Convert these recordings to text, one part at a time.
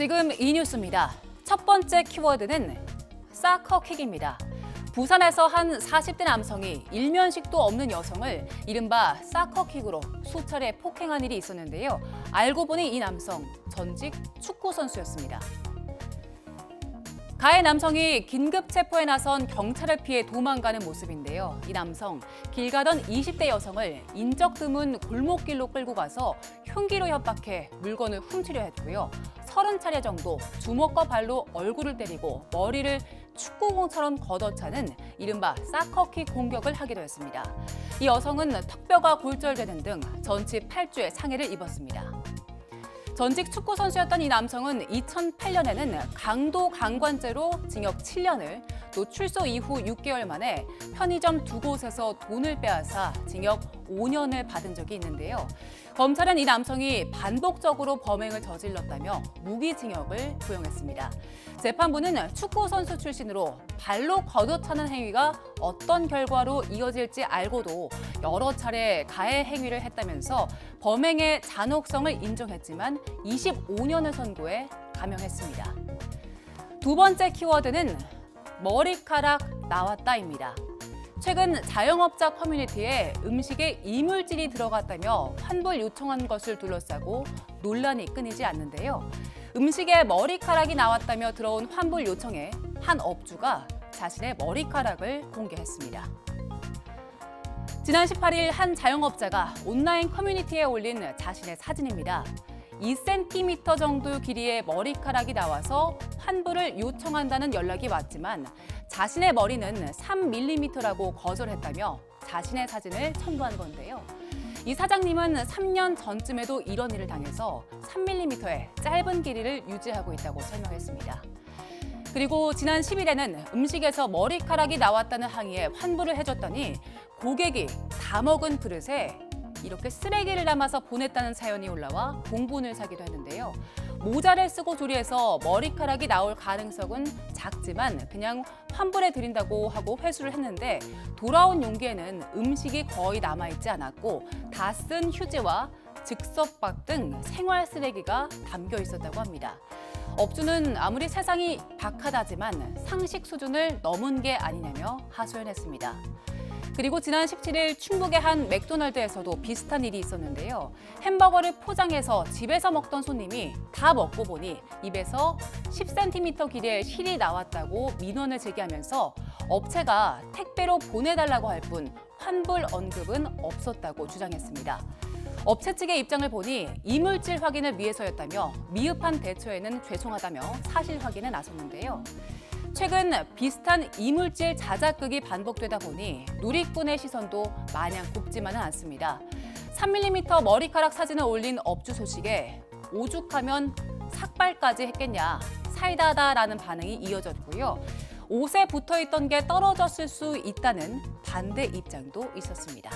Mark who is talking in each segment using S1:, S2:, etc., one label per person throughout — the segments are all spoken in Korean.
S1: 지금 이 뉴스입니다. 첫 번째 키워드는 사커킥입니다. 부산에서 한 40대 남성이 일면식도 없는 여성을 이른바 사커킥으로 수차례 폭행한 일이 있었는데요. 알고 보니 이 남성 전직 축구 선수였습니다. 가해 남성이 긴급 체포에 나선 경찰을 피해 도망가는 모습인데요. 이 남성, 길 가던 20대 여성을 인적 드문 골목길로 끌고 가서 흉기로 협박해 물건을 훔치려 했고요. 30차례 정도 주먹과 발로 얼굴을 때리고 머리를 축구공처럼 걷어차는 이른바 사커킥 공격을 하기도 했습니다. 이 여성은 턱뼈가 골절되는 등 전치 8주의 상해를 입었습니다. 전직 축구 선수였던 이 남성은 2008년에는 강도 강관죄로 징역 7년을, 또 출소 이후 6개월 만에 편의점 2곳에서 돈을 빼앗아 징역 5년을 받은 적이 있는데요. 검찰은 이 남성이 반복적으로 범행을 저질렀다며 무기징역을 구형했습니다. 재판부는 축구 선수 출신으로 발로 걷어차는 행위가 어떤 결과로 이어질지 알고도 여러 차례 가해 행위를 했다면서 범행의 잔혹성을 인정했지만 25년을 선고해 감형했습니다. 두 번째 키워드는 머리카락 나왔다입니다. 최근 자영업자 커뮤니티에 음식에 이물질이 들어갔다며 환불 요청한 것을 둘러싸고 논란이 끊이지 않는데요. 음식에 머리카락이 나왔다며 들어온 환불 요청에 한 업주가 자신의 머리카락을 공개했습니다. 지난 18일 한 자영업자가 온라인 커뮤니티에 올린 자신의 사진입니다. 2cm 정도 길이의 머리카락이 나와서 환불을 요청한다는 연락이 왔지만 자신의 머리는 3mm라고 거절했다며 자신의 사진을 첨부한 건데요. 이 사장님은 3년 전쯤에도 이런 일을 당해서 3mm의 짧은 길이를 유지하고 있다고 설명했습니다. 그리고 지난 10일에는 음식에서 머리카락이 나왔다는 항의에 환불을 해줬더니 고객이 다 먹은 그릇에 이렇게 쓰레기를 담아서 보냈다는 사연이 올라와 공분을 사기도 했는데요. 모자를 쓰고 조리해서 머리카락이 나올 가능성은 작지만 그냥 환불해 드린다고 하고 회수를 했는데 돌아온 용기에는 음식이 거의 남아있지 않았고 다 쓴 휴지와 즉석밥 등 생활 쓰레기가 담겨 있었다고 합니다. 업주는 아무리 세상이 박하다지만 상식 수준을 넘은 게 아니냐며 하소연했습니다. 그리고 지난 17일 충북의 한 맥도날드에서도 비슷한 일이 있었는데요. 햄버거를 포장해서 집에서 먹던 손님이 다 먹고 보니 입에서 10cm 길이의 실이 나왔다고 민원을 제기하면서 업체가 택배로 보내달라고 할 뿐 환불 언급은 없었다고 주장했습니다. 업체 측의 입장을 보니 이물질 확인을 위해서였다며 미흡한 대처에는 죄송하다며 사실 확인에 나섰는데요. 최근 비슷한 이물질 자작극이 반복되다 보니 누리꾼의 시선도 마냥 곱지만은 않습니다. 3mm 머리카락 사진을 올린 업주 소식에 오죽하면 삭발까지 했겠냐, 사이다다라는 반응이 이어졌고요. 옷에 붙어있던 게 떨어졌을 수 있다는 반대 입장도 있었습니다.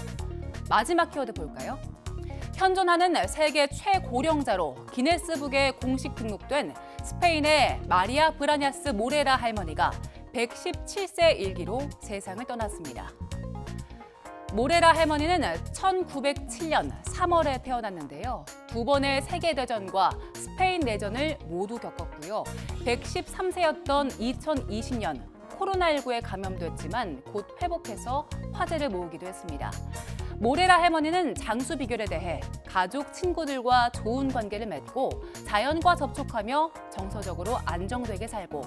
S1: 마지막 키워드 볼까요? 현존하는 세계 최고령자로 기네스북에 공식 등록된 스페인의 마리아 브라냐스 모레라 할머니가 117세 일기로 세상을 떠났습니다. 모레라 할머니는 1907년 3월에 태어났는데요. 두 번의 세계대전과 스페인 내전을 모두 겪었고요. 113세였던 2020년 코로나19에 감염됐지만 곧 회복해서 화제를 모으기도 했습니다. 모레라 할머니는 장수 비결에 대해 가족, 친구들과 좋은 관계를 맺고 자연과 접촉하며 정서적으로 안정되게 살고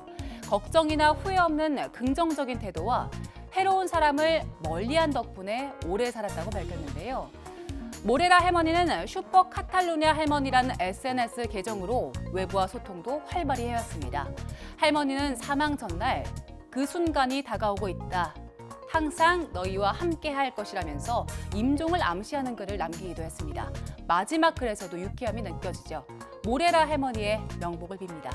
S1: 걱정이나 후회 없는 긍정적인 태도와 해로운 사람을 멀리한 덕분에 오래 살았다고 밝혔는데요. 모레라 할머니는 슈퍼 카탈루냐 할머니라는 SNS 계정으로 외부와 소통도 활발히 해왔습니다. 할머니는 사망 전날 그 순간이 다가오고 있다. 항상 너희와 함께 할 것이라면서 임종을 암시하는 글을 남기기도 했습니다. 마지막 글에서도 유쾌함이 느껴지죠. 모레라 할머니의 명복을 빕니다.